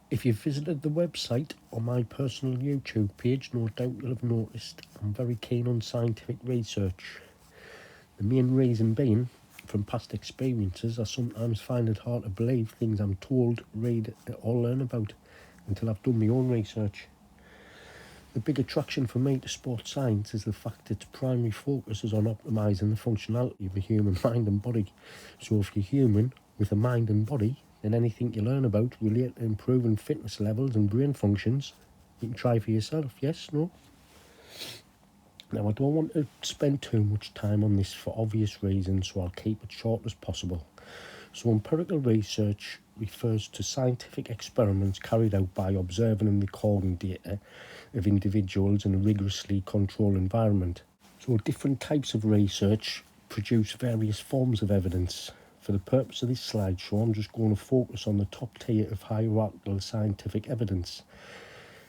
If you've visited the website or my personal YouTube page, no doubt you'll have noticed I'm very keen on scientific research. The main reason being, from past experiences, I sometimes find it hard to believe things I'm told, read or learn about until I've done my own research. The big attraction for me to sports science is the fact its primary focus is on optimising the functionality of the human mind and body. So if you're human with a mind and body, then anything you learn about related to improving fitness levels and brain functions, you can try for yourself, yes, no? Now, I don't want to spend too much time on this for obvious reasons, so I'll keep it short as possible. So empirical research refers to scientific experiments carried out by observing and recording data of individuals in a rigorously controlled environment. So different types of research produce various forms of evidence. For the purpose of this slideshow, I'm just going to focus on the top tier of hierarchical scientific evidence.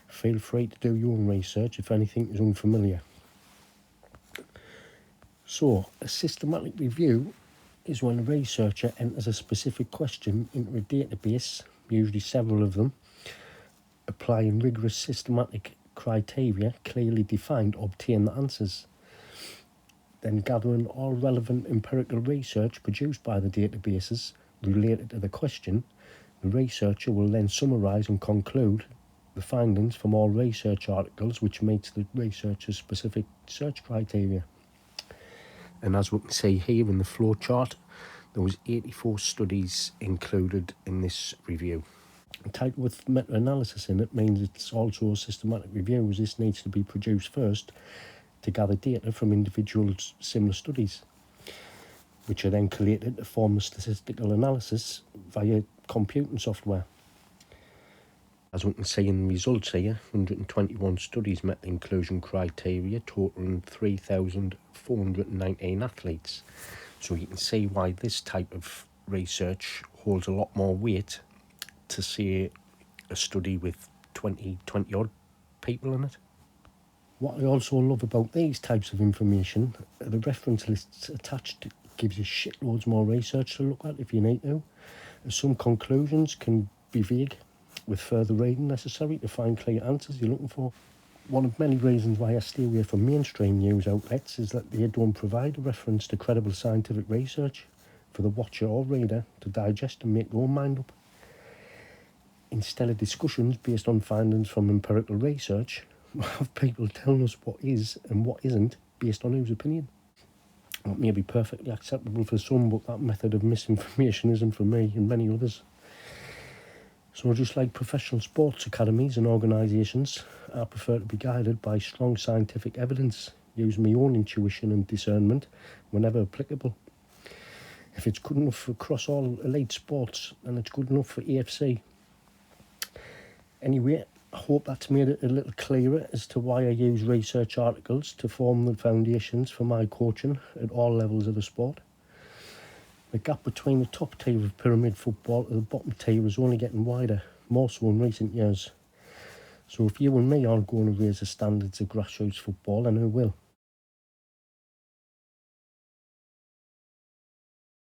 Feel free to do your own research if anything is unfamiliar. So, a systematic review is when a researcher enters a specific question into a database, usually several of them, applying rigorous systematic criteria clearly defined to obtain the answers. Then gathering all relevant empirical research produced by the databases related to the question, the researcher will then summarise and conclude the findings from all research articles which meets the researcher's specific search criteria. And as we can see here in the flowchart, there was 84 studies included in this review. A title with meta-analysis in it means it's also a systematic review, as this needs to be produced first to gather data from individual similar studies, which are then collated to form a statistical analysis via computing software. As we can see in the results here, 121 studies met the inclusion criteria, totaling 3,419 athletes. So you can see why this type of research holds a lot more weight to say a study with 20 odd people in it. What I also love about these types of information are the reference lists attached. Gives you shitloads more research to look at if you need to. Some conclusions can be vague, with further reading necessary to find clear answers you're looking for. One of many reasons why I stay away from mainstream news outlets is that they don't provide a reference to credible scientific research for the watcher or reader to digest and make their own mind up. Instead of discussions based on findings from empirical research, we have people telling us what is and what isn't based on whose opinion. That may be perfectly acceptable for some, but that method of misinformation isn't for me and many others. So just like professional sports academies and organisations, I prefer to be guided by strong scientific evidence, use my own intuition and discernment whenever applicable. If it's good enough across all elite sports, then it's good enough for AFC. Anyway, I hope that's made it a little clearer as to why I use research articles to form the foundations for my coaching at all levels of the sport. The gap between the top tier of pyramid football and the bottom tier is only getting wider, more so in recent years. So if you and me aren't going to raise the standards of grassroots football, then who will?